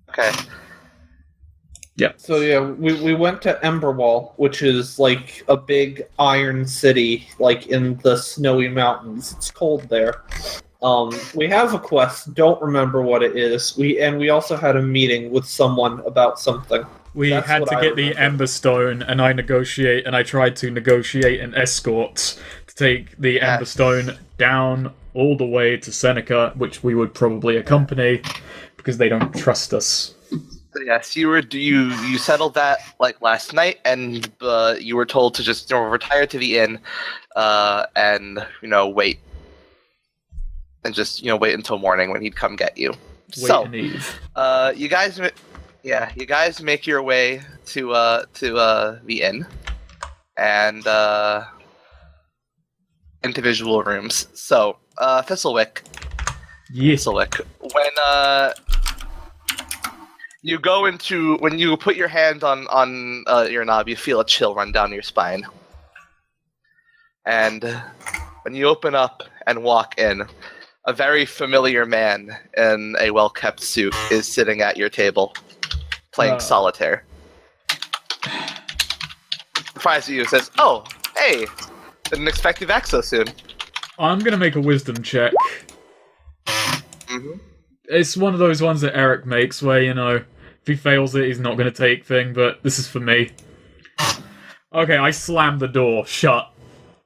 Okay. Yeah. So yeah, we went to Emberwall, which is like a big iron city, like in the snowy mountains. It's cold there. We have a quest. Don't remember what it is. We also had a meeting with someone about something. We That's had what to I get the remember. Ember Stone, and I tried to negotiate an escort to take the Ember Stone down all the way to Seneca, which we would probably accompany because they don't trust us. Yes, you settled that like last night, and you were told to just retire to the inn, and wait, and just wait until morning when he'd come get you. Wait and Eve. You guys make your way to the inn, and individual rooms. So, Thistlewick. Yes. Thistlewick. When when you put your hand on your knob, you feel a chill run down your spine. And when you open up and walk in, a very familiar man in a well-kept suit is sitting at your table, playing solitaire. Surprised at you, says, "Oh, hey, didn't expect you back so soon." I'm gonna make a wisdom check. Mm-hmm. It's one of those ones that Eric makes where, if he fails it, he's not gonna take thing, but this is for me. Okay, I slammed the door shut.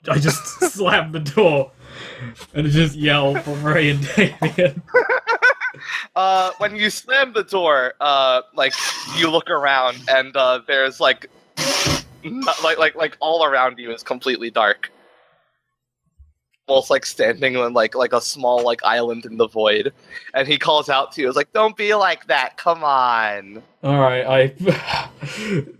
I just slammed the door. And it just yelled from Ray and Damien. When you slam the door, you look around and there's like all around you is completely dark. Almost like standing on like a small island in the void, and he calls out to you. It's like, "Don't be like that. Come on." All right, I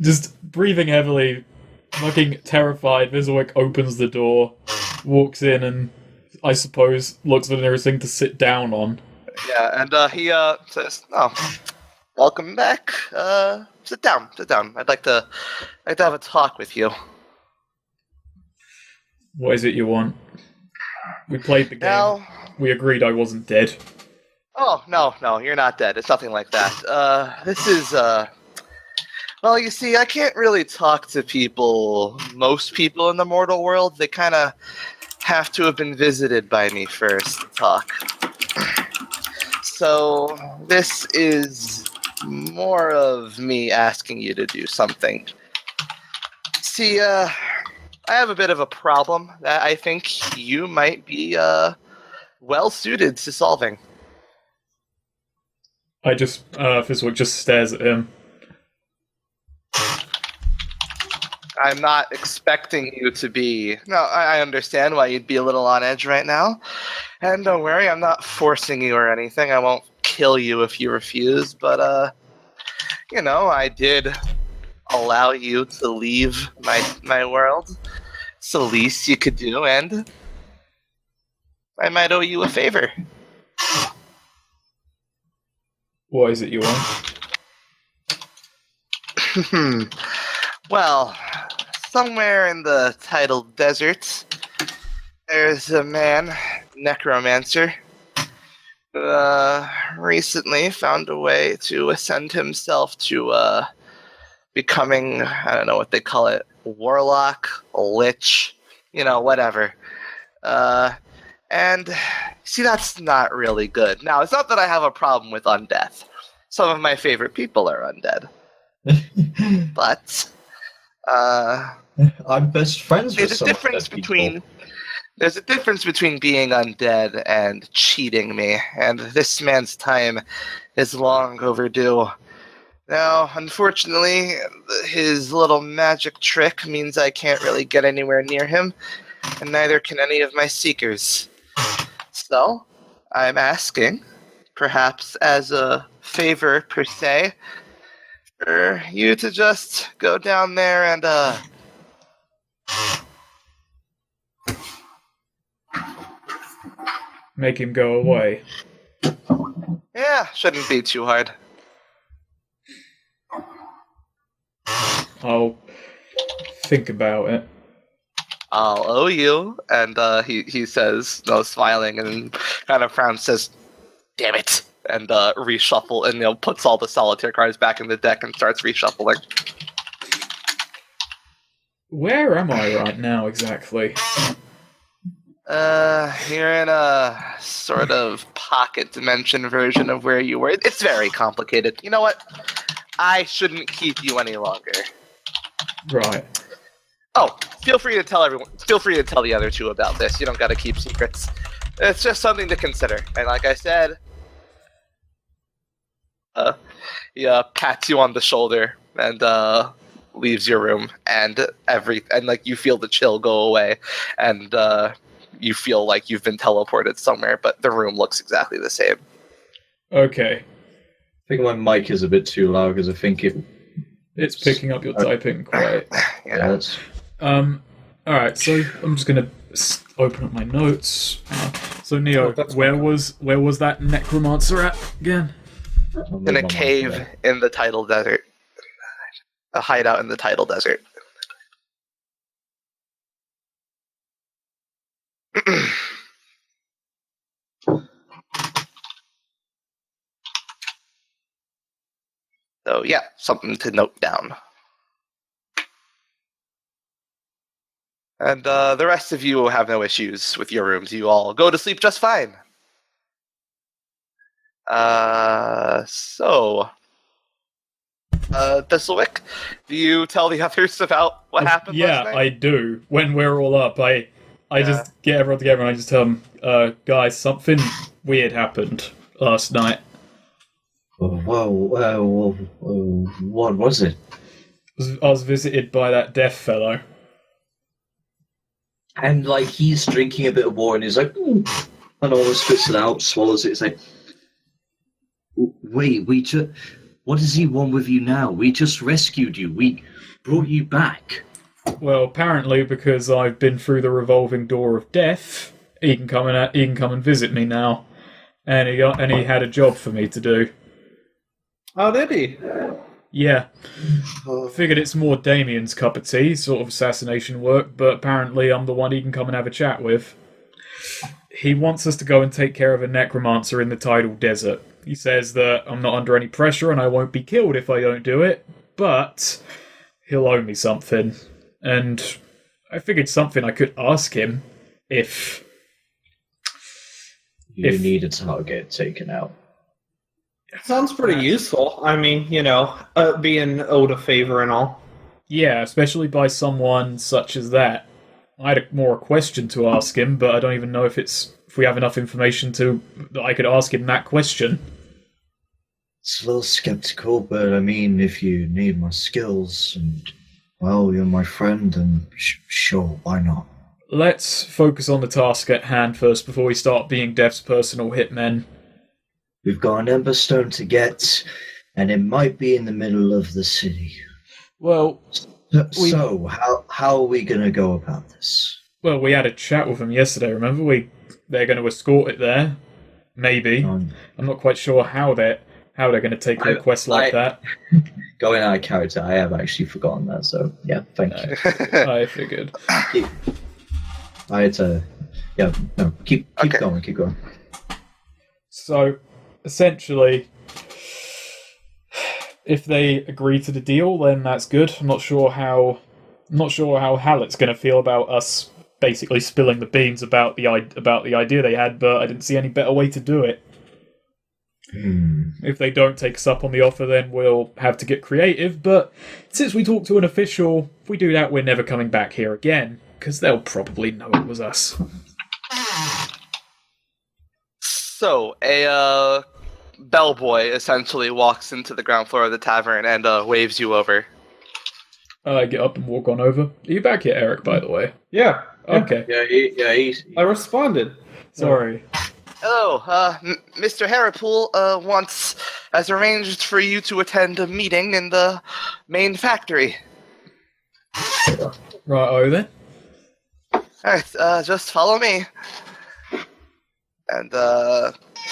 just breathing heavily, fucking terrified. Vizowick opens the door, walks in, and I suppose looks for the nearest thing to sit down on. Yeah, and he says, "Oh, welcome back. Sit down. I'd like to have a talk with you." What is it you want? We played the game. Now, we agreed I wasn't dead. Oh, no, you're not dead. It's nothing like that. This is, well, you see, I can't really talk to most people in the mortal world. They kind of have to have been visited by me first to talk. So, this is more of me asking you to do something. See, I have a bit of a problem that I think you might be well-suited to solving. Fizzwick just stares at him. I'm not expecting you to be... No, I understand why you'd be a little on edge right now. And don't worry, I'm not forcing you or anything. I won't kill you if you refuse, but, I did allow you to leave my world. It's the least you could do, and I might owe you a favor. What is it you want? Well, somewhere in the tidal deserts, there's a man, necromancer, who recently found a way to ascend himself to becoming, I don't know what they call it, warlock, a lich, whatever. And see, that's not really good. Now, it's not that I have a problem with undeath. Some of my favorite people are undead. But I'm best friends with some people. There's a difference between being undead and cheating me, and this man's time is long overdue. Now, unfortunately, his little magic trick means I can't really get anywhere near him, and neither can any of my seekers. So, I'm asking, perhaps as a favor per se, for you to just go down there and, Make him go away. Yeah, shouldn't be too hard. I'll think about it. I'll owe you, and he says, smiling and kind of frowns, says, "Damn it." and reshuffle, and puts all the solitaire cards back in the deck and starts reshuffling. Where am I right now exactly? You're in a sort of pocket dimension version of where you were. It's very complicated. You know what? I shouldn't keep you any longer. Right. Oh, feel free to tell everyone. Feel free to tell the other two about this. You don't got to keep secrets. It's just something to consider. And like I said, he pats you on the shoulder and leaves your room, and like you feel the chill go away, and you feel like you've been teleported somewhere, but the room looks exactly the same. Okay. I think my mic is a bit too loud because I think it's picking up your typing quite. Yeah. that's Alright, so I'm just gonna open up my notes. So Neo, where was that necromancer at again? In a cave in the tidal desert. A hideout in the tidal desert. So yeah, something to note down. And the rest of you will have no issues with your rooms. You all go to sleep just fine. Thistlewick, do you tell the others about what happened last night? I do. When we're all up, I just get everyone together and I just tell them, guys, something weird happened last night. Whoa, what was it? I was visited by that deaf fellow. And like he's drinking a bit of water and he's like, "Ooh," and almost spits it out, swallows it. It's like, wait, what does he want with you now? We just rescued you. We brought you back. Well, apparently because I've been through the revolving door of death, he can come and visit me now, and he had a job for me to do. Oh, did he? Yeah. Figured it's more Damien's cup of tea, sort of assassination work, but apparently I'm the one he can come and have a chat with. He wants us to go and take care of a necromancer in the tidal desert. He says that I'm not under any pressure and I won't be killed if I don't do it, but he'll owe me something. And I figured something I could ask him if You need a target taken out. Sounds pretty useful. I mean, being owed a favor and all. Yeah, especially by someone such as that. I had a question to ask him, but I don't even know if we have enough information that I could ask him that question. It's a little skeptical, but I mean, if you need my skills and, well, you're my friend, then sure, why not? Let's focus on the task at hand first before we start being Dev's personal hitmen. We've got an Emberstone to get, and it might be in the middle of the city. Well, So, how are we going to go about this? Well, we had a chat with them yesterday, remember? They're going to escort it there. Maybe. I'm not quite sure how they're going to take a request like that. Going out of character, I have actually forgotten that, so yeah, thank you. I figured. I had to... Yeah, no, keep going. So, essentially, if they agree to the deal, then that's good. I'm not sure how Hallett's going to feel about us basically spilling the beans about the idea they had, but I didn't see any better way to do it. If they don't take us up on the offer, then we'll have to get creative, but since we talked to an official, if we do that, we're never coming back here again, because they'll probably know it was us. So, a bellboy essentially walks into the ground floor of the tavern and waves you over. I get up and walk on over. Are you back yet, Eric, by the way? Yeah. Okay. I responded. Sorry. Hello, Mr. Harripool wants, as arranged, for you to attend a meeting in the main factory. Right-o then. Alright, just follow me. And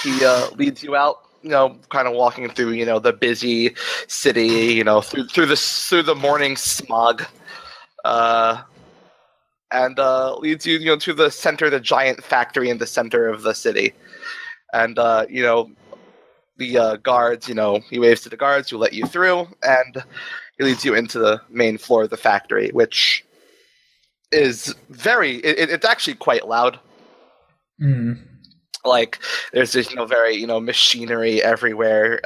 he leads you out, kind of walking through, the busy city, through the morning smog. And leads you, to the center, the giant factory in the center of the city. And, the guards, he waves to the guards who let you through, and he leads you into the main floor of the factory, which is it's actually quite loud. Like, there's just, very, machinery everywhere,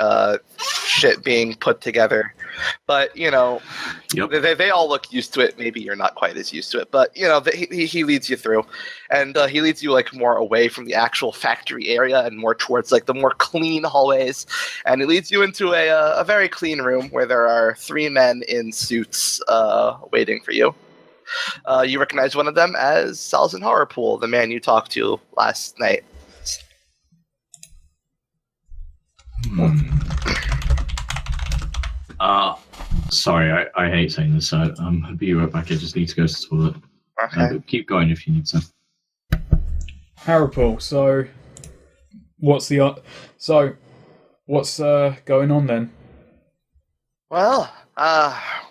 shit being put together. But, Yep. they all look used to it. Maybe you're not quite as used to it. But, he leads you through. And he leads you, like, more away from the actual factory area and more towards, like, the more clean hallways. And he leads you into a very clean room where there are 3 men in suits waiting for you. You recognize one of them as Salzin Horrorpool, the man you talked to last night. Sorry, I hate saying this. I'll be right back. I just need to go to the toilet. Okay. But keep going if you need to. Haripul, so what's going on then? Well,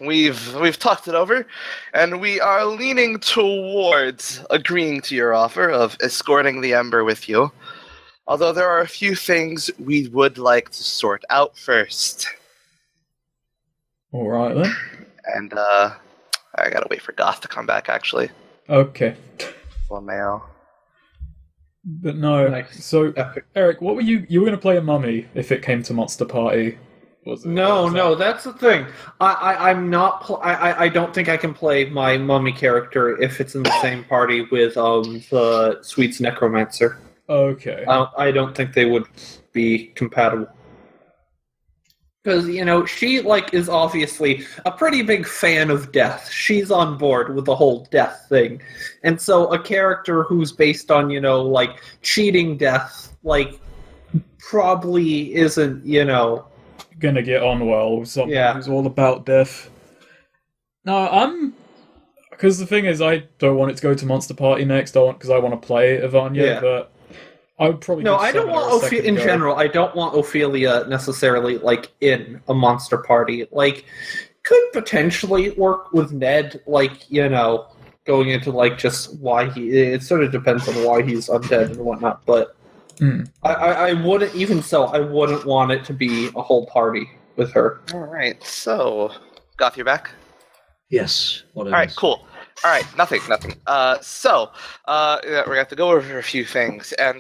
we've talked it over, and we are leaning towards agreeing to your offer of escorting the Ember with you. Although there are a few things we would like to sort out first. All right then. And I gotta wait for Goth to come back, actually. Okay. LaMayo. But no. Nice. So, Eric, what were you were going to play a mummy if it came to Monster Party? Was it? No, that's the thing. I'm not. I don't think I can play my mummy character if it's in the same party with the Sweets Necromancer. Okay. I don't think they would be compatible. Because, she, is obviously a pretty big fan of death. She's on board with the whole death thing. And so a character who's based on, cheating death, probably isn't, Gonna get on well with someone Yeah. who's all about death. No, because the thing is, I don't want it to go to Monster Party next, because I want to play Ivania, Yeah. but I would probably No, give I don't Summoner want a second in go. general. I don't want Ophelia necessarily in a monster party. Could potentially work with Ned. Going into just why he. It sort of depends on why he's undead and whatnot. But I wouldn't even so. I wouldn't want it to be a whole party with her. All right, so Goth, you're back. Yes. What All right, cool. All right, nothing. So we're gonna have to go over a few things, and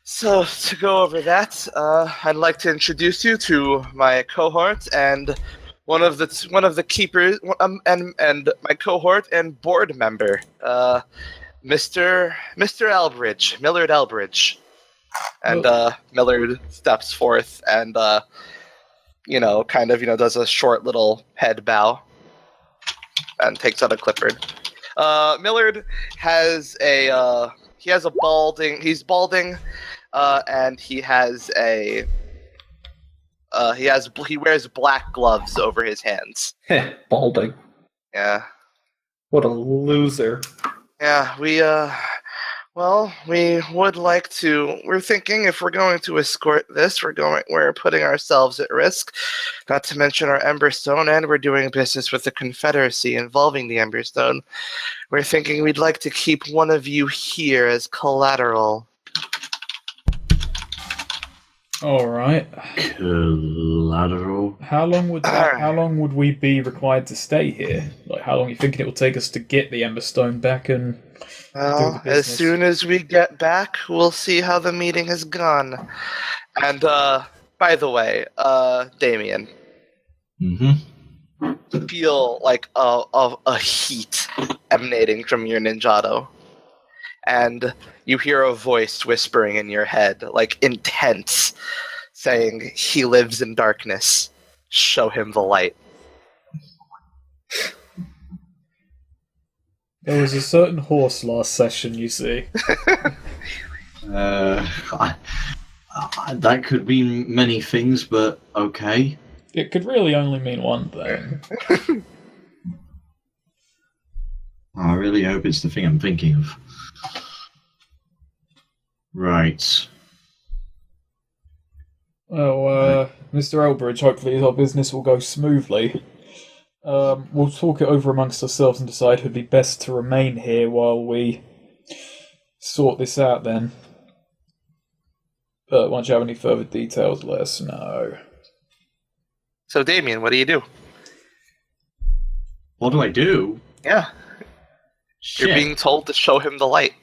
so to go over that, I'd like to introduce you to my cohort and one of the keepers, and my cohort and board member, Mr. Elbridge, Millard Elbridge, and Millard steps forth and does a short little head bow. And takes out a clipboard. Millard has he's balding, and he wears black gloves over his hands. Balding. Yeah. What a loser. Yeah, we would like to. We're thinking if we're going to escort this, we're putting ourselves at risk. Not to mention our Emberstone, and we're doing business with the Confederacy involving the Emberstone. We're thinking we'd like to keep one of you here as collateral. All right. Collateral. How long would we be required to stay here? How long are you thinking it will take us to get the Emberstone back and? Well, as soon as we get back, we'll see how the meeting has gone. And, by the way, Damien. Mm-hmm. Feel like a heat emanating from your ninjato. And you hear a voice whispering in your head, intense, saying, "He lives in darkness. Show him the light." There was a certain horse last session, you see. That could mean many things, but okay. It could really only mean one thing. I really hope it's the thing I'm thinking of. Right. Well, Mr. Elbridge, hopefully our business will go smoothly. We'll talk it over amongst ourselves and decide who'd be best to remain here while we sort this out then. But once you have any further details, let us know. So, Damien, what do you do? What do I do? Yeah, Shit. you're being told to show him the light.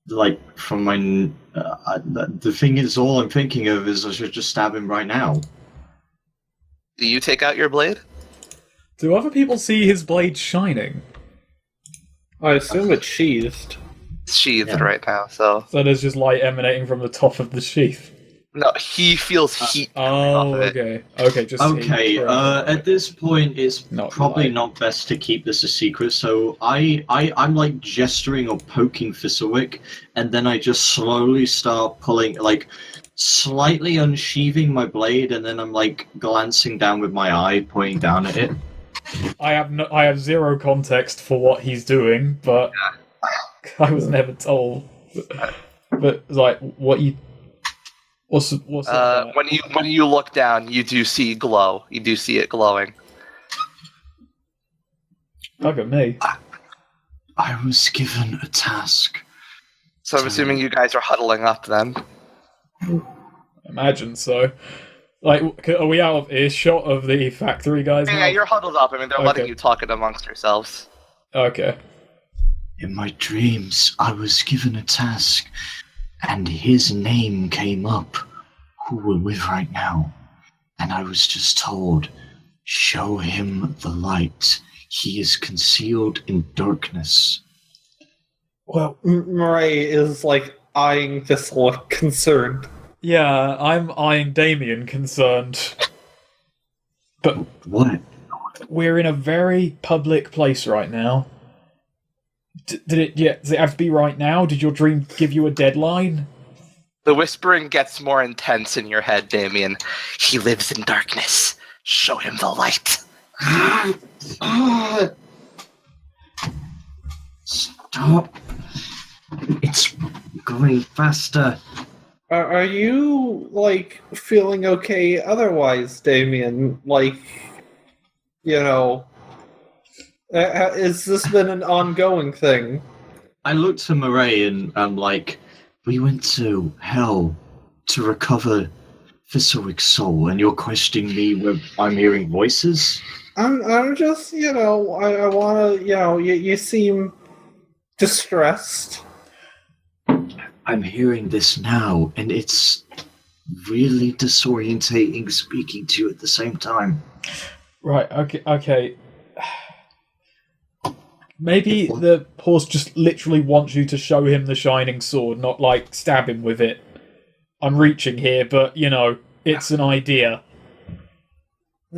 Like, from my... the thing is, all I'm thinking of is I should just stab him right now. Do you take out your blade? Do other people see his blade shining? I assume it's sheathed. It's sheathed Yeah. right now, so... So there's just light emanating from the top of the sheath. No, he feels heat coming off Oh, of it. okay. Okay, just Okay, at this point, it's Not probably light. not best to keep this a secret, so I'm like gesturing or poking Thistlewick, and then I just slowly start pulling, like, slightly unsheathing my blade, and then I'm like glancing down with my eye, pointing down at it. I have zero context for what he's doing, but I was never told. But like, what's that? When you look down, you do see glow. You do see it glowing. Look at me. I was given a task. So I'm assuming you guys are huddling up then. Imagine so. Like, are we out of earshot of the factory guys now? Yeah, you're huddled up. I mean, they're letting Okay. you talk it amongst yourselves. Okay. In my dreams, I was given a task, and his name came up, who we're with right now. And I was just told, show him the light. He is concealed in darkness. Well, Murray is like eyeing this look concerned. yeah, I'm eyeing Damien concerned. But What? we're in a very public place right now. Does it have to be right now? Did your dream give you a deadline? The whispering gets more intense in your head, Damien. He lives in darkness. Show him the light. Stop. It's going faster. Are you, like, feeling okay otherwise, Damien? Like, you know, has this been an ongoing thing? I looked to Murray and I'm like, we went to hell to recover Thistlewick's soul, and you're questioning me where I'm hearing voices? I'm just, you know, I want to, you know, you seem distressed. I'm hearing this now, and it's really disorientating speaking to you at the same time. Right, okay. Maybe the horse just literally wants you to show him the shining sword, not like stab him with it. I'm reaching here, but, you know, it's an idea.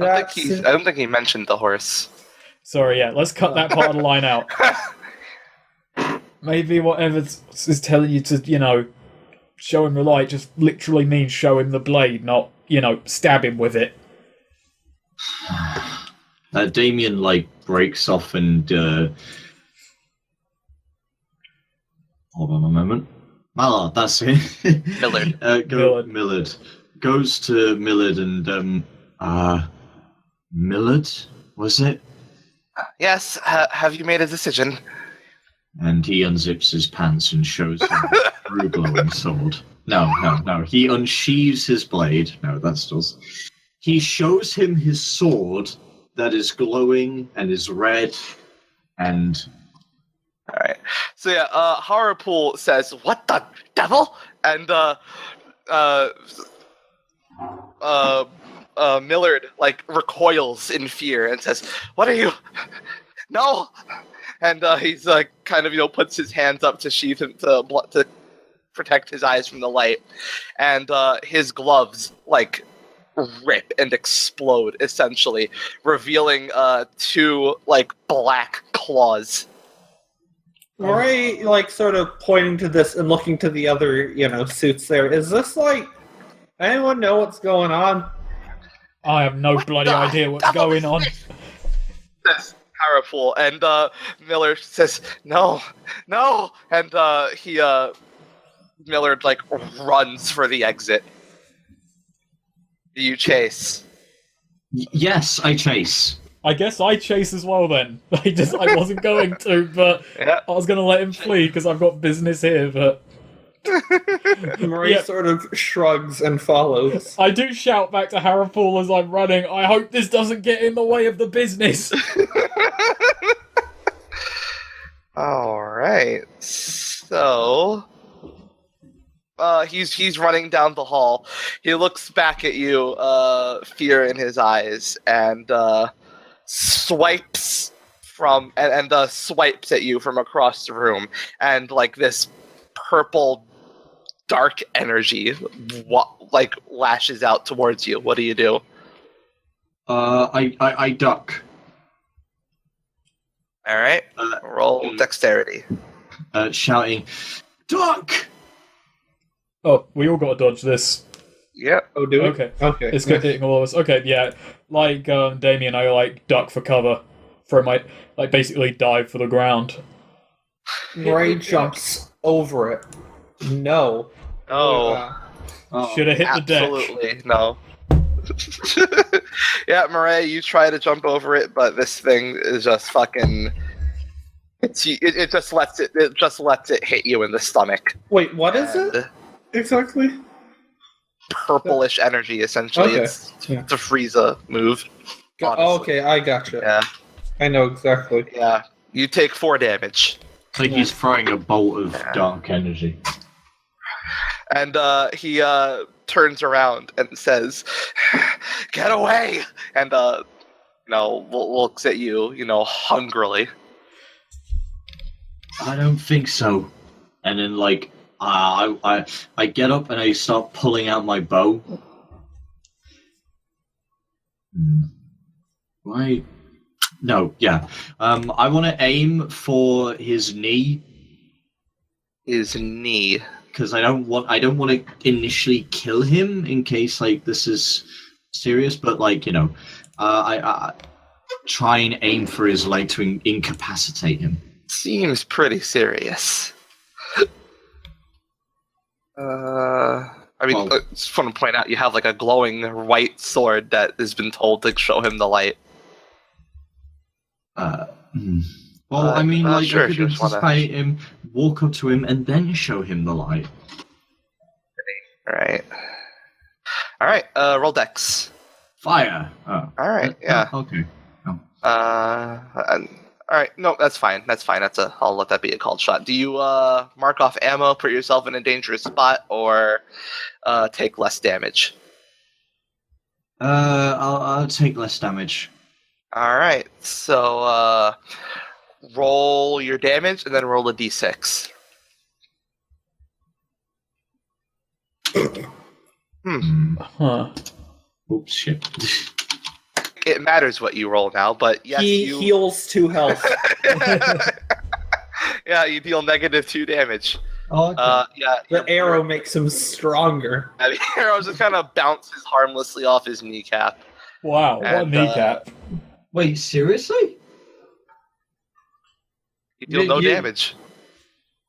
I don't think he mentioned the horse. Sorry, yeah, let's cut that part of the line out. Maybe whatever is telling you to, you know, show him the light just literally means show him the blade, not, you know, stab him with it. Damien, like, breaks off and, hold on a moment. Mallard, that's it. Millard. Millard. Millard. Goes to Millard and, Millard, was it? Yes, have you made a decision? And he unzips his pants and shows him a true glowing sword. No. He unsheathes his blade. No, that's just... He shows him his sword that is glowing and is red and... Alright. So yeah, Harpool says, "What the devil?" And Millard like recoils in fear and says, "What are you? No!" And he's like kind of, you know, puts his hands up to sheath him to protect his eyes from the light, and his gloves like rip and explode, essentially revealing two like black claws. Murray, like, sort of pointing to this and looking to the other, you know, suits there. Is this, like, anyone know what's going on? I have no bloody the idea what's devil going is on. this? Says Harpool, and Miller says, No. And Millard like runs for the exit. Do you chase? Yes, I chase. I guess I chase as well then. I wasn't going to, but Yeah. I was going to let him flee because I've got business here, but... Murray Yeah. sort of shrugs and follows. I do shout back to Harapul as I'm running, I hope this doesn't get in the way of the business. Alright. So he's running down the hall. He looks back at you, fear in his eyes, and swipes swipes at you from across the room, and like this purple dark energy lashes out towards you. What do you do? I duck. All right, roll dexterity. Shouting, duck! Oh, we all gotta dodge this. Yep. Oh, do we? Okay. Okay. It's good hitting all of us. Okay, yeah. Like Damien, I like duck for cover. For my basically dive for the ground. Murray jumps over it. No. Oh, Should have hit the deck. absolutely no. Yeah, Murray, you try to jump over it, but this thing is just fucking. It just lets it hit you in the stomach. Wait, what is it exactly? Purplish energy, essentially. Okay. It's Yeah. the Frieza move. Oh, honestly. okay, I gotcha. Yeah, I know exactly. yeah. You take 4 damage. It's like he's throwing a bolt of dark energy. And he turns around and says, "Get away!" And looks at you, hungrily. I don't think so. And then I get up and I start pulling out my bow. Right. No, yeah. I want to aim for his knee. His knee. Because I don't want to initially kill him in case this is serious, but I try and aim for his leg to incapacitate him. Seems pretty serious. It's fun to point out you have a glowing white sword that has been told to show him the light. Well, I mean, sure, I could anticipate him, walk up to him, and then show him the light. All right. Roll dex. Fire. Oh. All right. Yeah. Okay. Oh. All right. No, that's fine. I'll let that be a called shot. Do you mark off ammo, put yourself in a dangerous spot, or take less damage? I'll take less damage. All right. So roll your damage and then roll a d6. Huh. Oops, shit. It matters what you roll now, but yes, He you heals 2 health. yeah, you deal -2 damage. Oh, okay. Yeah. The arrow makes him stronger. The arrow just kind of bounces harmlessly off his kneecap. Wow, what a And, kneecap. Wait, seriously? You deal no damage.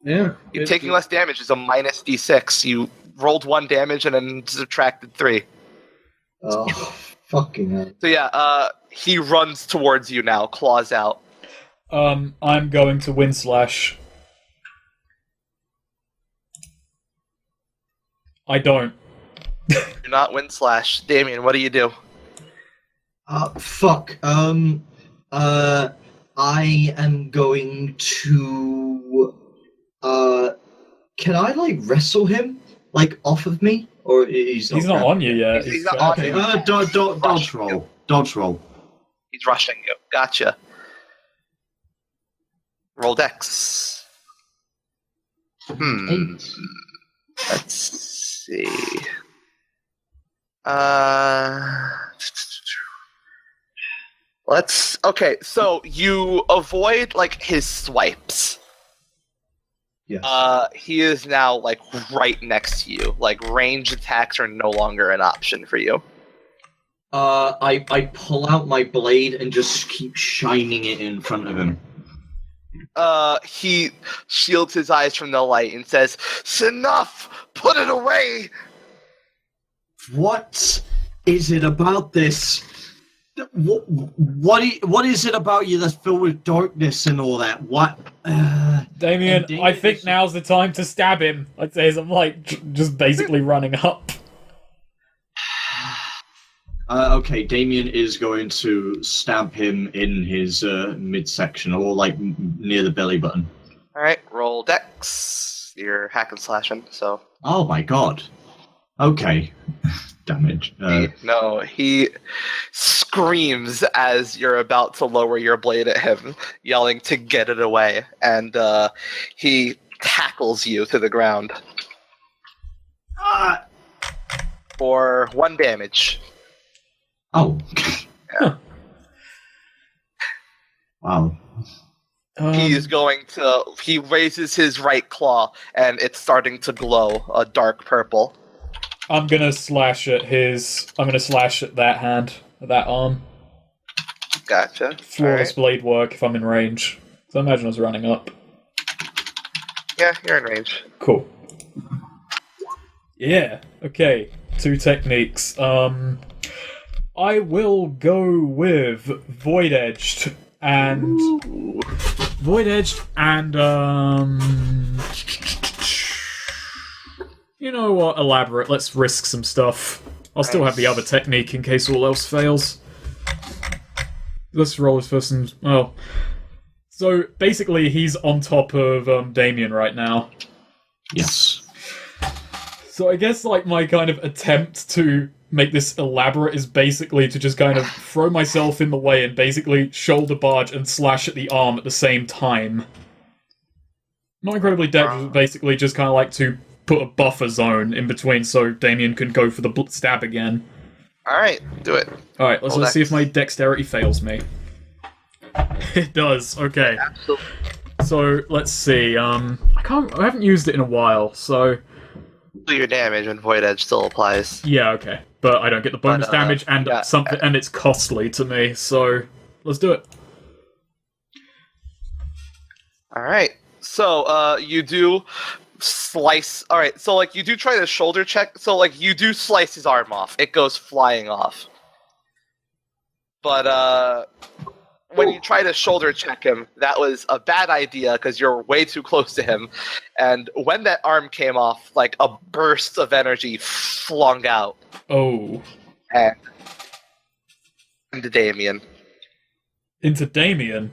Yeah. You're taking less damage is a minus d6. You rolled 1 damage and then subtracted 3. Oh, fucking hell. So yeah, he runs towards you now, claws out. I'm going to wind slash. I don't. You're not wind slash. Damien, what do you do? Fuck. I am going to. Can I wrestle him off of me, or he's Not on you yet. He's not on you. Dodge roll. Dodge roll. He's rushing you. Gotcha. Roll dex. 8. Let's see. Okay, so you avoid his swipes. Yes. He is now right next to you. Range attacks are no longer an option for you. I pull out my blade and just keep shining it in front of him. He shields his eyes from the light and says, "It's enough! Put it away!" What is it about this? What is it about you that's filled with darkness and all that? What? Damien, Damien I think is- now's the time to stab him. I'd say as I'm like just basically running up. Okay, Damien is going to stab him in his midsection, or like near the belly button. All right, roll Dex. You're hack and slashing, so. Oh my god. Okay. Damage. He screams as you're about to lower your blade at him, yelling to get it away, and he tackles you to the ground for 1 damage. Oh. Huh. Wow. He raises his right claw, and it's starting to glow a dark purple. I'm gonna slash at that hand, at that arm. Gotcha. Flawless Alright. blade work if I'm in range. So I imagine I was running up. Yeah, you're in range. Cool. Yeah. Okay. 2 techniques. I will go with Void Edged and you know what? Elaborate. Let's risk some stuff. I'll still have the other technique in case all else fails. Let's roll his first and well. So basically, he's on top of Damien right now. Yes. So I guess like my kind of attempt to make this elaborate is basically to just kind of throw myself in the way and basically shoulder barge and slash at the arm at the same time. Not incredibly dexterous, basically just kind of like to put a buffer zone in between so Damien can go for the stab again. Alright, do it. Alright, let's see if my dexterity fails me. It does, okay. Absolutely. So, let's see, I haven't used it in a while, so... Your damage and Void Edge still applies. Yeah, okay. But I don't get the bonus damage and and it's costly to me, so let's do it. Alright, so you do slice. Alright, so like you do try to shoulder check, so like you do slice his arm off. It goes flying off. But when you try to shoulder check him, that was a bad idea because you're way too close to him. And when that arm came off, like a burst of energy flung out. Oh. And into Damien. Into Damien?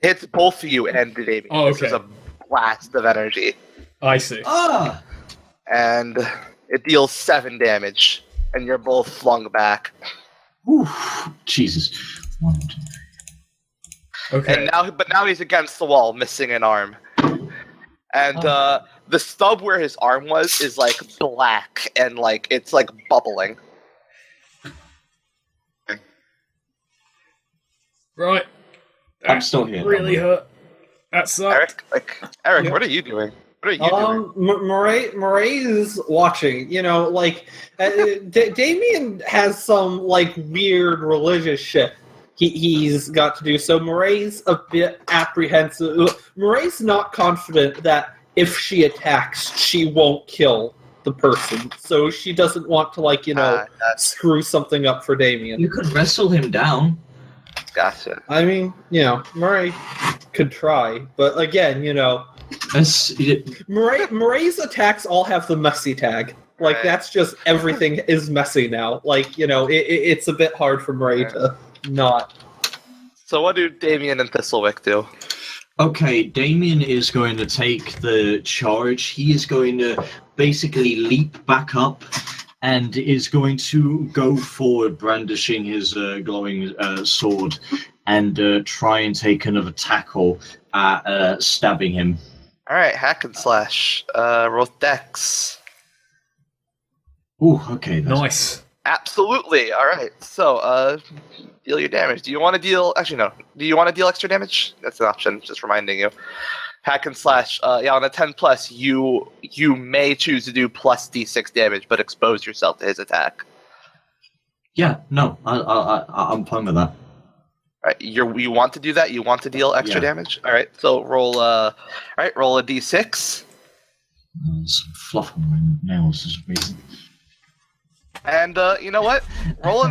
Hits both of you and Damien. Oh, okay. This is a blast of energy. I see. Ah! And it deals 7 damage. And you're both flung back. Whew. Jesus. 1, 2. Okay. And now he's against the wall, missing an arm. And the stub where his arm was is like black and like it's like bubbling. Right. I'm still here. Really hurt. That sucked. Eric, what are you doing? What are you doing? Murray is watching. You know, like Damien has some like weird religious shit he's got to do. So Murray's a bit apprehensive. Murray's not confident that if she attacks, she won't kill the person. So she doesn't want to screw something up for Damien. You could wrestle him down. Gotcha. I mean, Murray could try, but again, Murray's attacks all have the messy tag. Like, that's just everything is messy now. Like, it's a bit hard for Murray to not. So what do Damien and Thistlewick do? Okay, Damien is going to take the charge. He is going to basically leap back up and is going to go forward, brandishing his glowing sword, and try and take another tackle at stabbing him. All right, hack and slash. Roll Dex. Ooh, okay. Nice. Absolutely. All right. So, deal your damage. Do you want to deal? Actually, no. Do you want to deal extra damage? That's an option. Just reminding you. Hack and slash. On a 10+, you may choose to do plus d6 damage, but expose yourself to his attack. Yeah. No. I'm fine with that. All right. You want to do that? You want to deal extra damage? All right. So roll. All right. Roll a d6. Some fluff on my nails is reason. And you know what? Roll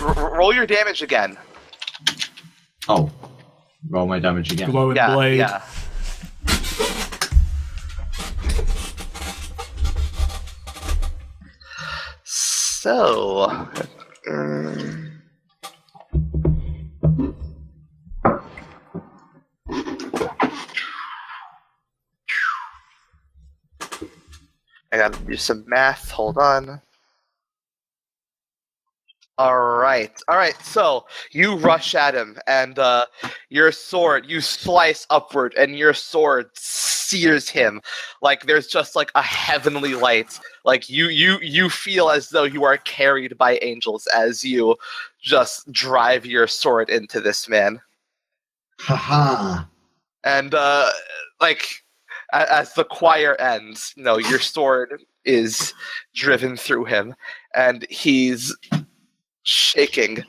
roll your damage again. Oh. Roll my damage again. Glowing Yeah, blade. yeah. So, I gotta do some math. Hold on. All right. So you rush at him, and your sword, you slice upward, and your sword sears him. Like there's just like a heavenly light. Like you feel as though you are carried by angels as you just drive your sword into this man. Haha. And like as the choir ends, your sword is driven through him, and he's shaking,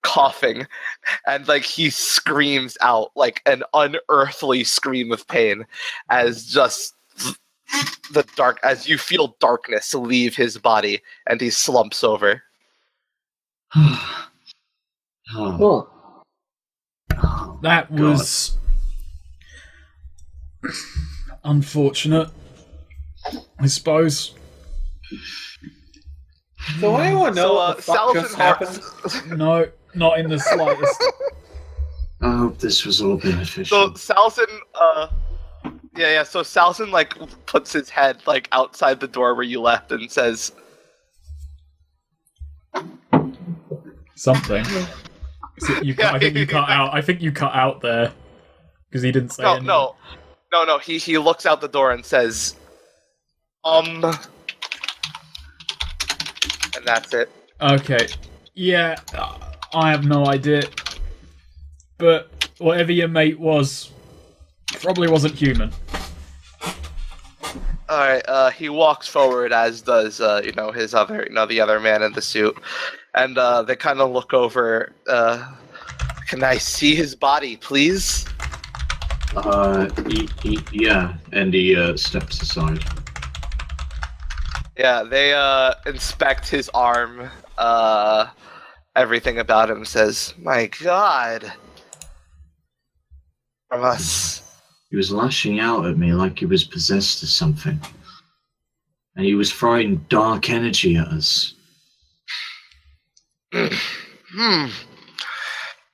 coughing, and like he screams out like an unearthly scream of pain as just as you feel darkness leave his body, and he slumps over. Oh. Huh. That was unfortunate, I suppose. So anyone know what the fuck just happened? No, not in the slightest. I hope this was all beneficial. So Salson, So Salson like puts his head like outside the door where you left and says Something. I think you cut out. I think you cut out there because he didn't say anything. No. He looks out the door and says, and that's it. Okay. Yeah, I have no idea. But whatever your mate was, probably wasn't human. Alright, he walks forward, as does, his other, the other man in the suit. And, they kind of look over, can I see his body, please? Yeah, and he, steps aside. Yeah, they, inspect his arm, everything about him, says, my god. From us. He was lashing out at me like he was possessed of something. And he was throwing dark energy at us.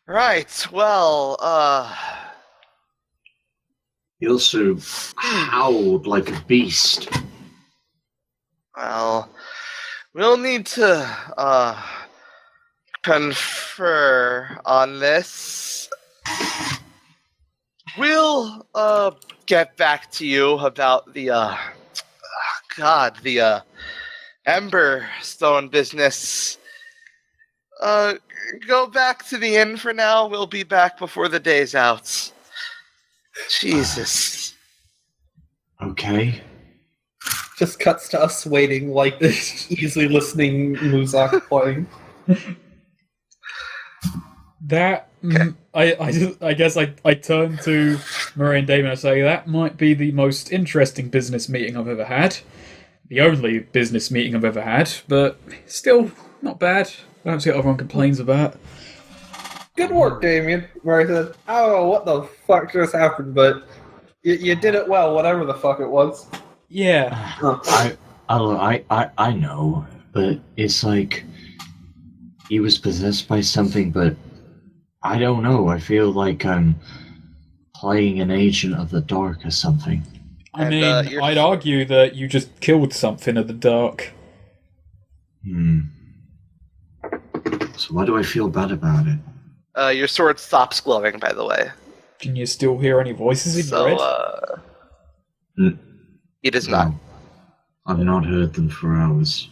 Right, well, He also howled like a beast. well, we'll need to, confer on this. We'll, get back to you about the, the Ember Stone business. Go back to the inn for now. We'll be back before the day's out. Jesus. Okay. Just cuts to us waiting, like easily listening Muzak playing. That I guess I turn to Murray and Damon and say that might be the most interesting business meeting I've ever had. The only business meeting I've ever had, but still not bad. I don't see what everyone complains about. Good work, Damien. Murray said, I don't know what the fuck just happened, but you did it well, whatever the fuck it was. Yeah. I know, but it's like he was possessed by something, but I don't know. I feel like I'm playing an agent of the dark or something. I mean, I'd argue that you just killed something of the dark. So why do I feel bad about it? Your sword stops glowing, by the way. Can you still hear any voices in your head? He does not. I've not heard them for hours.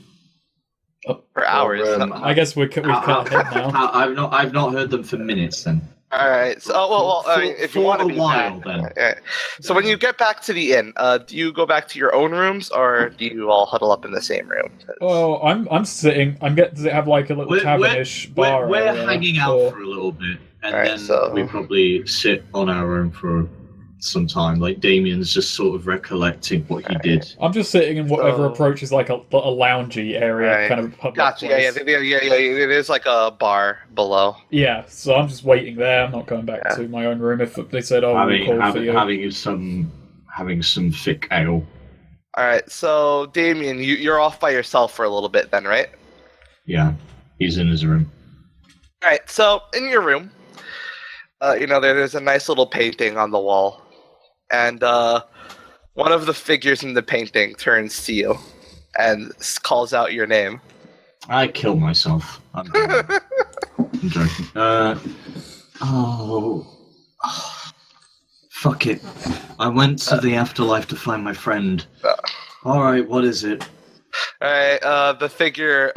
For hours. I guess we've cut ahead now. I've not heard them for minutes then. All right. So, I mean, if you want to be while, back, then. Right. So when you get back to the inn, do you go back to your own rooms, or do you all huddle up in the same room? Oh, I'm sitting. Does it have like a little cabinish bar? We're hanging out for a little bit, and then we probably sit on our own for some time. Like Damien's just sort of recollecting what he did. I'm just sitting in whatever So- approaches like a loungy area, Right. kind of a public Gotcha. place. Yeah. It is like a bar below. Yeah, so I'm just waiting there. I'm not going back Yeah. to my own room if they said, "Oh, we'll call for you." Having some thick ale. All right. So Damien, you're off by yourself for a little bit then, right? Yeah, he's in his room. All right. So in your room, there's a nice little painting on the wall, and one of the figures in the painting turns to you and calls out your name. I killed myself. I'm joking. Fuck it. I went to the afterlife to find my friend. Alright, what is it? All right. The figure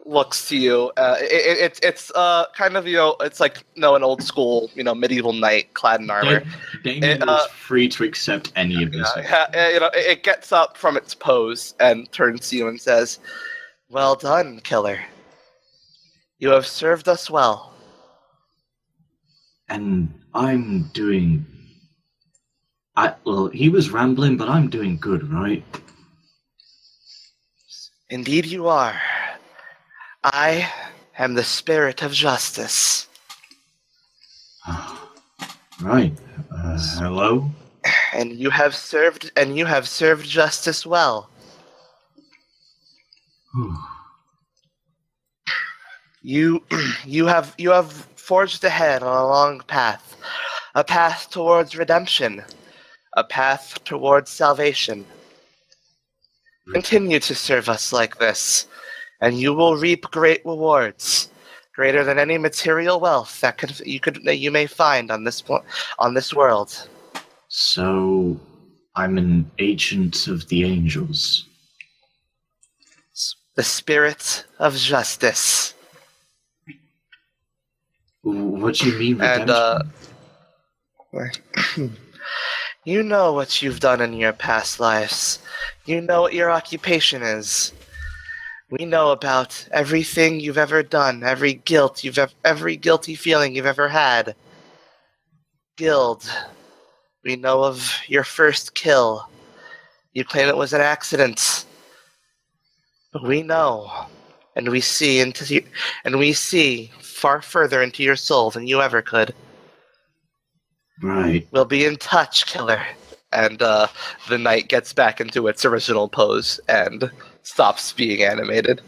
looks to you. It's kind of it's like an old school medieval knight clad in armor. Damien is free to accept any of this. It gets up from its pose and turns to you and says, "Well done, killer. You have served us well." And I'm doing... Well, he was rambling, but I'm doing good, right? Indeed you are. I am the spirit of justice. Right. Hello? And you have served justice well. You have forged ahead on a long path, a path towards redemption, a path towards salvation. Continue to serve us like this, and you will reap great rewards, greater than any material wealth that you may find on this world. So, I'm an agent of the angels. The spirit of justice. What do you mean, redemption? And you know what you've done in your past lives. You know what your occupation is. We know about everything you've ever done, every guilty feeling you've ever had. Guild. We know of your first kill. You claim it was an accident. But we know, and we see far further into your soul than you ever could. Right. We'll be in touch, killer. And the knight gets back into its original pose and stops being animated.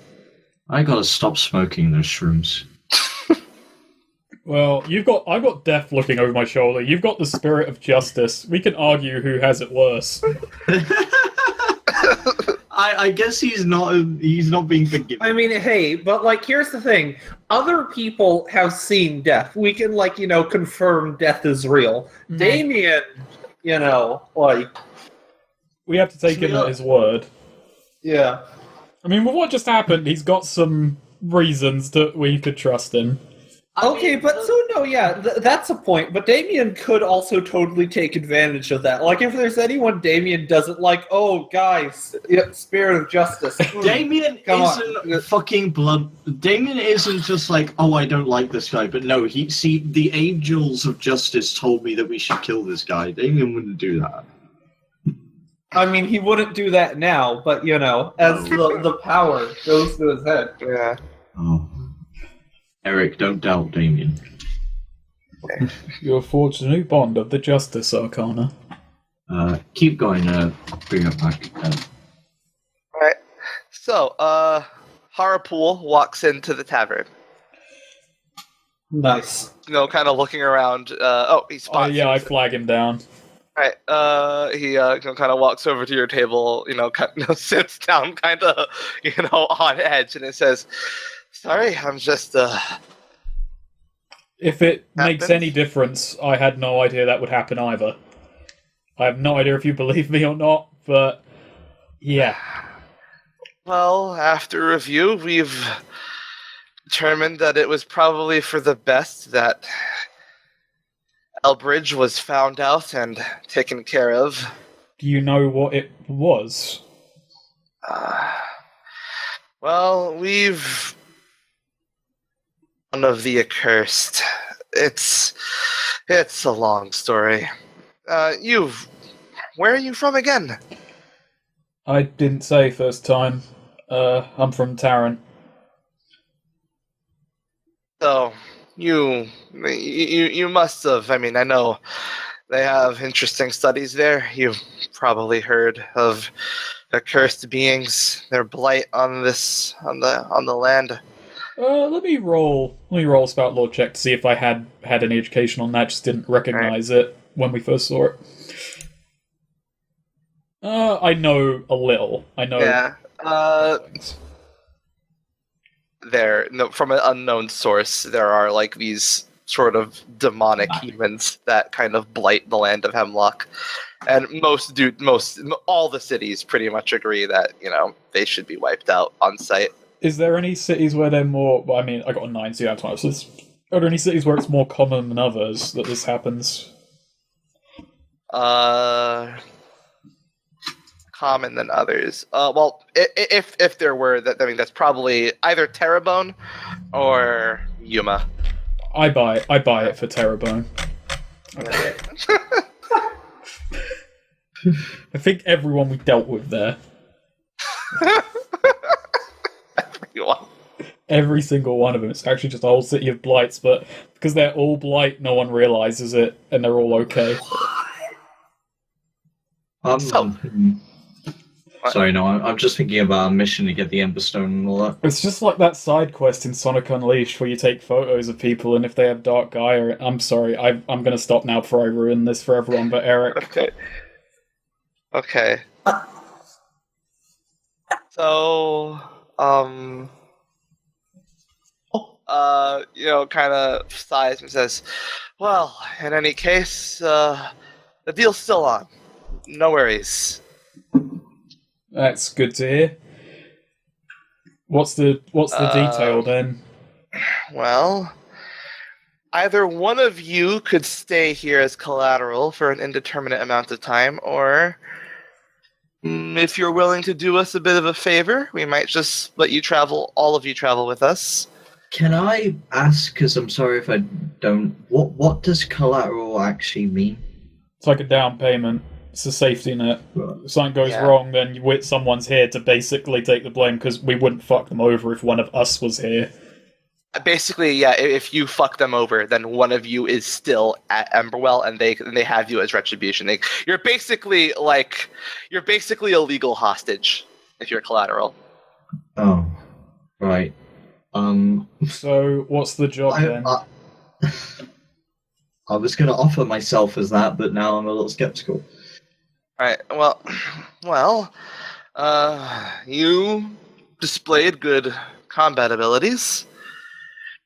I gotta stop smoking those shrooms. Well, I've got death looking over my shoulder. You've got the spirit of justice. We can argue who has it worse. I guess he's not being forgiven. I mean, hey, but here's the thing. Other people have seen death. We can confirm death is real. Damien, we have to take him at his word. yeah. I mean, with what just happened, he's got some reasons that we could trust him. Okay, but so no, yeah, that's a point. But Damien could also totally take advantage of that. Like, if there's anyone Damien doesn't like, oh, guys, spirit of justice. Damien Come isn't fucking blood. Damien isn't just like, oh, I don't like this guy. But no, the angels of justice told me that we should kill this guy. Damien wouldn't do that. I mean, he wouldn't do that now, but as the power goes to his head. Yeah. Oh. Eric, don't doubt Damien. You have forged a new bond of the Justice Arcana. Keep going, bring it back. Alright. So, Harapool walks into the tavern. Nice. Kind of looking around. He spots you. I flag him down. Alright, he kind of walks over to your table, sits down kind of, on edge, and it says, "Sorry, I'm just, If it makes happens. any difference, I had no idea that would happen either. I have no idea if you believe me or not, but yeah. Well, after review, we've determined that it was probably for the best that Elbridge was found out and taken care of. Do you know what it was? Well, we've... One of the accursed. It's a long story. Where are you from again? I didn't say first time. I'm from Taran. So, you must have. I mean, I know they have interesting studies there. You've probably heard of the cursed beings, their blight on the land. Let me roll a spout lore check to see if I had any education on that. Just didn't recognize it when we first saw it. I know a little. I know. Yeah. From an unknown source, there are like these sort of demonic humans that kind of blight the land of Hemlock, and all the cities pretty much agree that they should be wiped out on sight. Is there any cities where they're more? Well, I mean, I got a 9, so you have 12. So are there any cities where it's more common than others that this happens? Common than others. Well, if there were, I mean, that's probably either Terrebonne or Yuma. I buy it for Terrebonne. Okay. I think everyone we dealt with there. Everyone. Every single one of them. It's actually just a whole city of blights, but because they're all blight, no one realizes it, and they're all okay. Sorry, no, I'm just thinking about our mission to get the Emberstone and all that. It's just like that side quest in Sonic Unleashed where you take photos of people, and if they have dark Gaia... I'm sorry, I'm going to stop now before I ruin this for everyone, but Eric... Okay. So, kind of sighs and says, well, in any case, the deal's still on. No worries. That's good to hear. What's the detail then? Well, either one of you could stay here as collateral for an indeterminate amount of time, or if you're willing to do us a bit of a favor, we might just let you travel, all of you travel with us. Can I ask, because I'm sorry if I don't, what does collateral actually mean? It's like a down payment. It's a safety net. If something goes wrong, then someone's here to basically take the blame, because we wouldn't fuck them over if one of us was here. Basically, yeah, if you fuck them over, then one of you is still at Emberwell, and they have you as retribution. You're basically a legal hostage if you're collateral. Oh, right. So, what's the job then? I was going to offer myself as that, but now I'm a little skeptical. Right. Well, you displayed good combat abilities.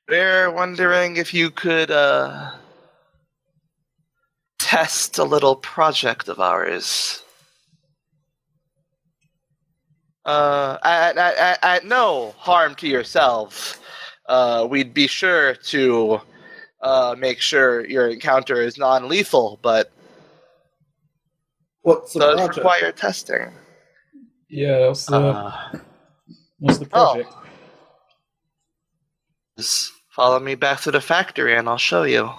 We're wondering if you could test a little project of ours. At no harm to yourself. We'd be sure to make sure your encounter is non-lethal, but What's the does project? require testing. Yeah, what's the project? Just follow me back to the factory and I'll show you.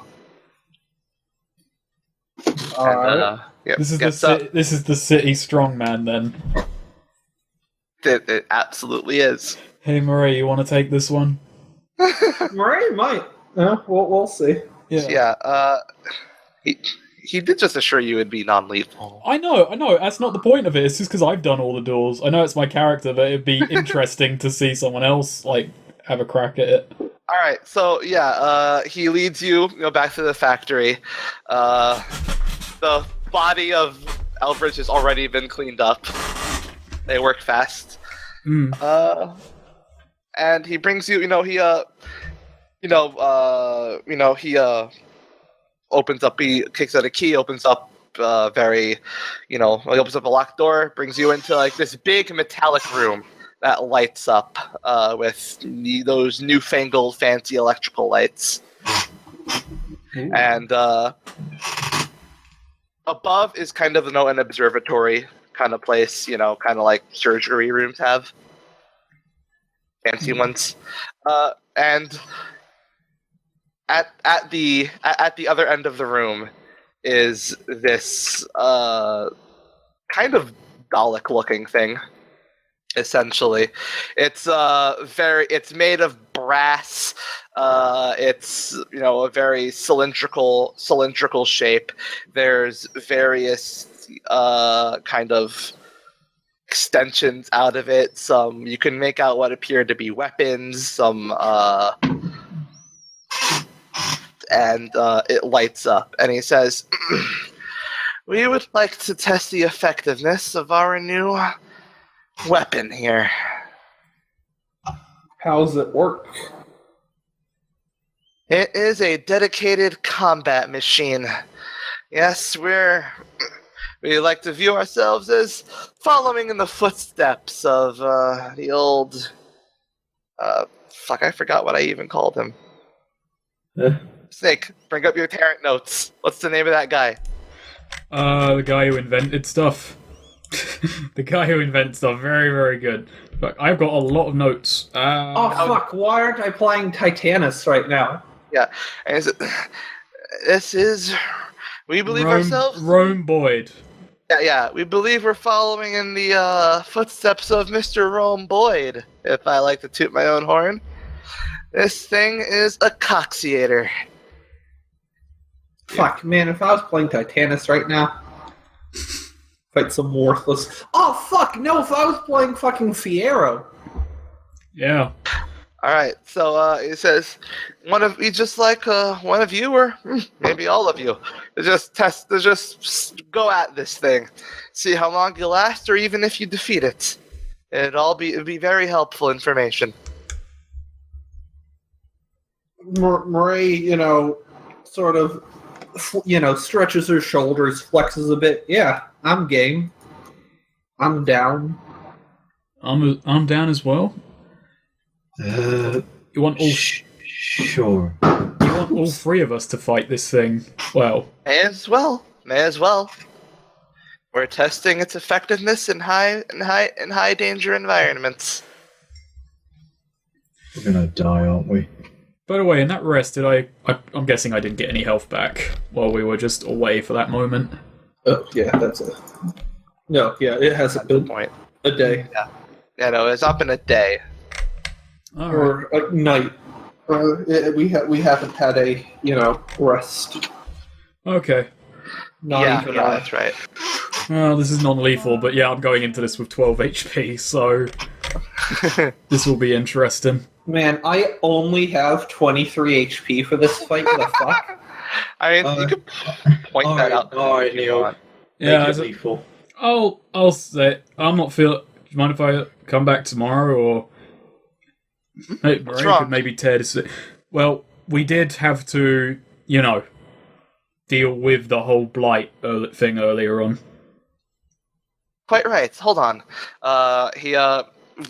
Alright. Yep, This is the city strongman then. It absolutely is. Hey Marie, you want to take this one? Marie might. Yeah, we'll see. Yeah. He did just assure you it'd be non-lethal. I know. That's not the point of it. It's just because I've done all the duels. I know it's my character, but it'd be interesting to see someone else have a crack at it. All right, so he leads you back to the factory. The body of Elbridge has already been cleaned up. They work fast. And he brings you. He opens up. He kicks out a key. Opens up. He opens up a locked door. Brings you into this big metallic room that lights up with those newfangled fancy electrical lights. Ooh. And above is kind of an observatory kind of place, kind of like surgery rooms have. Fancy ones. And at the other end of the room is this kind of Dalek-looking thing. Essentially, it's it's made of brass. It's a very cylindrical shape. There's various kind of extensions out of it. Some you can make out what appear to be weapons. Some and it lights up. And he says, "We would like to test the effectiveness of our new weapon here." How's it work? It is a dedicated combat machine. Yes, we like to view ourselves as following in the footsteps of the old... I forgot what I even called him. Snake, bring up your Tarrant notes. What's the name of that guy? The guy who invented stuff. The guy who invents stuff. Very, very good. But I've got a lot of notes. Fuck, why aren't I playing Titanus right now? Yeah. And this is... We believe ourselves... Rome Boyd. Yeah, we believe we're following in the footsteps of Mr. Rome Boyd, if I like to toot my own horn. This thing is a coxiator. Fuck, man, if I was playing Titanus right now... Fight some worthless... Oh, fuck, no, if I was playing fucking Fierro. Yeah. Alright, so he says, one of you, or maybe all of you, to just go at this thing. See how long you last, or even if you defeat it. It'd be very helpful information. Murray, sort of, stretches her shoulders, flexes a bit. Yeah, I'm game. I'm down. I'm down as well. You want all? Sure. You want all three of us to fight this thing? Well, May as well. We're testing its effectiveness in high danger environments. We're gonna die, aren't we? by the way, in that rest, I'm guessing I didn't get any health back while we were just away for that moment. Oh yeah, that's it. No, yeah, it hasn't been a day. Yeah, no, it's up in a day. Or a night. We haven't had a rest. Okay. Not even that's right. Well, this is non-lethal, but yeah, I'm going into this with 12 HP, so this will be interesting. Man, I only have 23 HP for this fight. What the fuck? I mean, you could point that out. All right, Leo. Yeah, Make it lethal. I'll say I'm not feeling. Do you mind if I come back tomorrow, or hey, Marie could maybe tear this? Well, we did have to, deal with the whole blight thing earlier on. Quite right. Hold on. He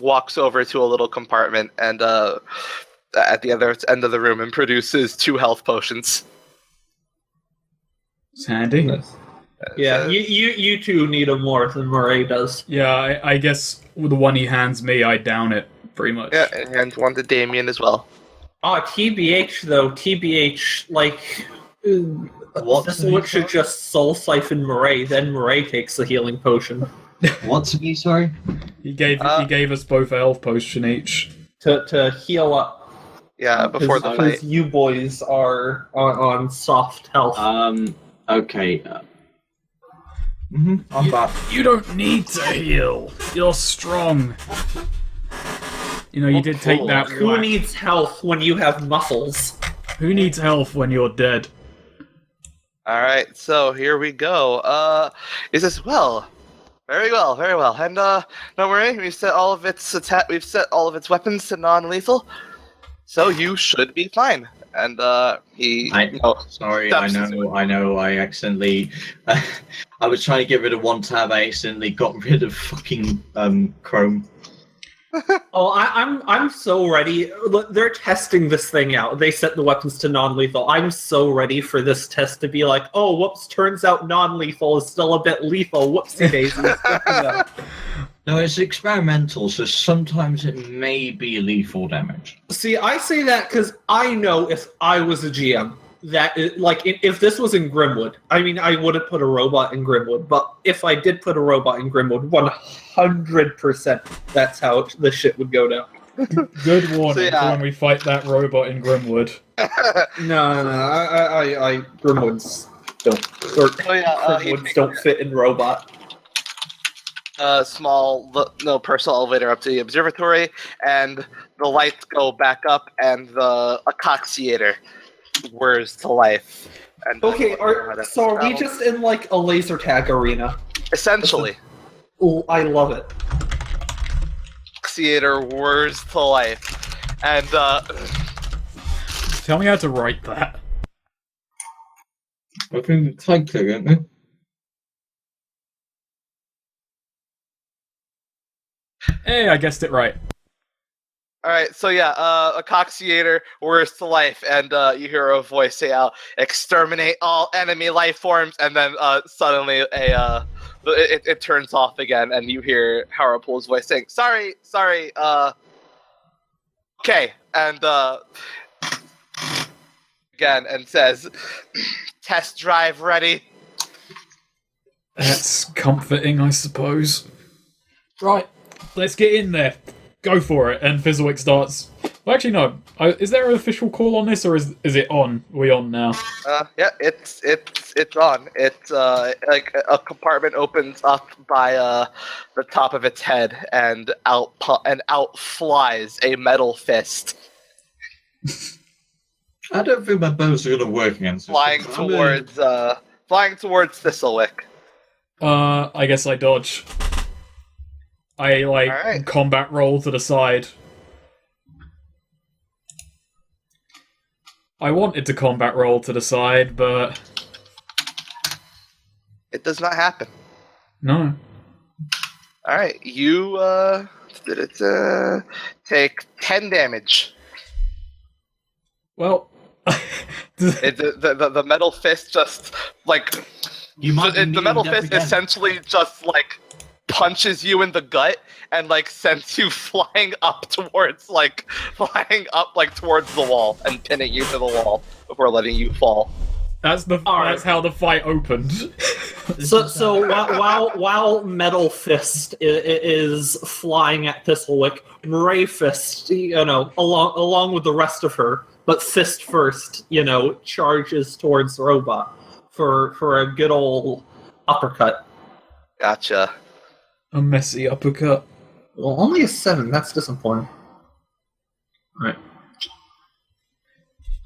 walks over to a little compartment and at the other end of the room and produces 2 health potions. It's handy. Yeah, you two need them more than Murray does. Yeah, I guess with the one he hands me, I down it pretty much. Yeah, and one to Damien as well. Oh, TBH though, TBH what should just soul siphon Murray, then Murray takes the healing potion. What's to be, sorry? He gave us both a health potion each. To heal up. Yeah, before the fight. Because you boys are on soft health. Okay. I'm back. You don't need to heal. You're strong. You did take that. Who needs health when you have muscles? Who needs health when you're dead? All right, so here we go. He says, "Well, very well, very well, and don't worry, we've set all of its weapons to non-lethal, so you should be fine." And Sorry, I know. I accidentally. I was trying to get rid of one tab. I accidentally got rid of fucking Chrome. Oh, I'm so ready. Look, they're testing this thing out. They set the weapons to non-lethal. I'm so ready for this test to be like, oh, whoops, turns out non-lethal is still a bit lethal. Whoopsie daisies. No, it's experimental, so sometimes it may be lethal damage. See, I say that because I know if I was a GM, that is, if this was in Grimwood, I mean, I wouldn't put a robot in Grimwood, but if I did put a robot in Grimwood, 100% that's how the shit would go down. Good warning yeah. for when we fight that robot in Grimwood. No, I Grimwoods don't, or Grimwoods don't fit in robot. Small, personal elevator up to the observatory, and the lights go back up, and the Acoxiator whirs to life. And Okay, so are we just in like a laser tag arena? Essentially. Oh, I love it. Theater whirs to life, and Tell me how to write that. I think it's typed it, isn't it? Hey, I guessed it right. all right, so yeah, Acoxiator whirs to life, and you hear a voice say out, "Exterminate all enemy life forms," and then suddenly it turns off again, and you hear Harapul's voice saying, "Sorry, okay," and again, and says, "Test drive ready." That's comforting, I suppose. Right, let's get in there. Go for it. And Fizzlewick starts. Well, actually, no. Is there an official call on this, or is it on? Are we on now? Yeah, it's on. It's like a compartment opens up by the top of its head, and out flies a metal fist, I don't think my bows are going to work against this. flying towards Thistlewick. I guess I dodge. I Alright. combat roll to the side. I wanted to combat roll to the side, but It does not happen. no. All right, you take 10 damage. Well, The metal fist just like You might be the metal meeting fist death again. essentially just like punches you in the gut and like sends you flying up towards towards the wall and pinning you to the wall before letting you fall. that's how the fight opened. So while Metal Fist is flying at Thistlewick, Ray Fist, along with the rest of her, but Fist first, charges towards the robot for a good old uppercut. Gotcha. A messy uppercut. Well, only a 7. That's disappointing. All right.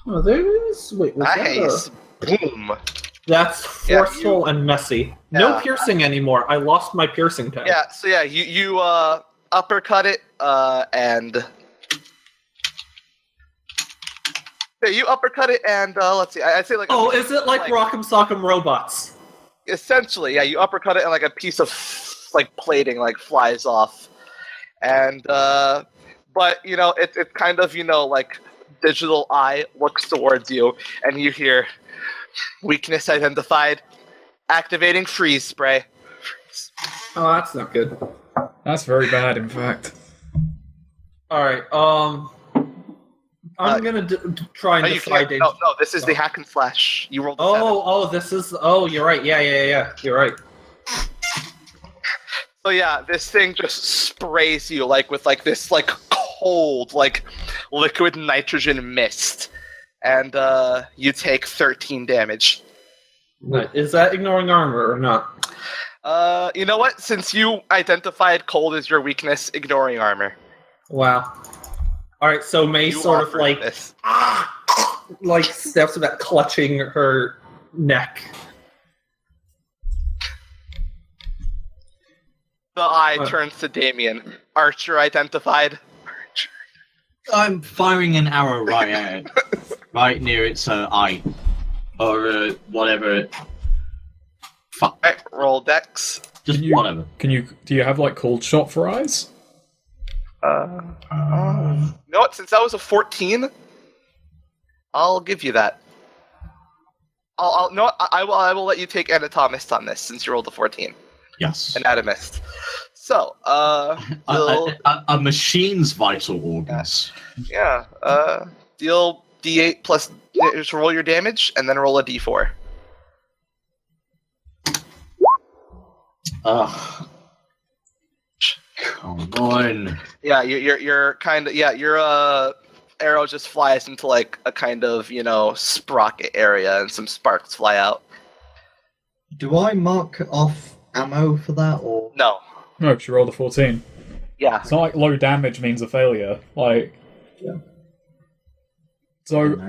Oh, there's wait. Was Nice. Boom. That's forceful and messy. No Yeah. piercing anymore. I lost my piercing tag. Yeah. So yeah, you uppercut it and. Yeah, you uppercut it and let's see. I'd say like. Oh, is it like Rock'em Sock'em Robots? Essentially, yeah. You uppercut it and like a piece of like plating like flies off, and but it's kind of like digital eye looks towards you, and you hear weakness identified, activating freeze spray. Oh, that's not good. That's very bad, in fact. All right. I'm gonna try and You defy can't. danger. No, this is the hack and slash. You rolled. This is. Oh, you're right. Yeah. You're right. So yeah, this thing just sprays you with this cold liquid nitrogen mist, and you take 13 damage. Is that ignoring armor or not? You know what? Since you identified cold as your weakness, ignoring armor. Wow. All right. So May You sort of offered this. steps back, clutching her neck. The eye turns to Damien. Archer identified. I'm firing an arrow right at it. Right near its eye. Or whatever. Fuck. Alright, roll dex. Just Can you- whatever. Do you have cold shot for eyes? You know what? Since that was a 14, I'll give you that. I will let you take anatomist on this since you rolled a 14. Yes. Anatomist. So, Bill, A machine's vital organs. yeah, deal D8 plus. Just roll your damage and then roll a D4. Ugh. Come on. Yeah, you're kind of your arrow just flies into like a kind of sprocket area and some sparks fly out. Do I mark off ammo for that, or No. No, because you rolled a 14. Yeah. It's not like low damage means a failure. Like. Yeah. So.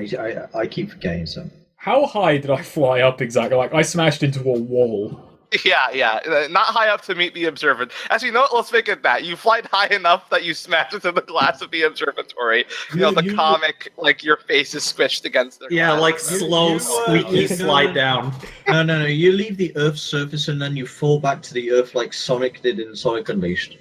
I keep forgetting some. How high did I fly up exactly? Like, I smashed into a wall. Yeah. Not high up to meet the observant. Actually, you know what? Let's make it that. You fly high enough that you smash into the glass of the observatory. The comic, like, your face is squished against the Yeah, glass. like slow, squeaky slide down. No. You leave the Earth's surface and then you fall back to the Earth like Sonic did in Sonic Unleashed.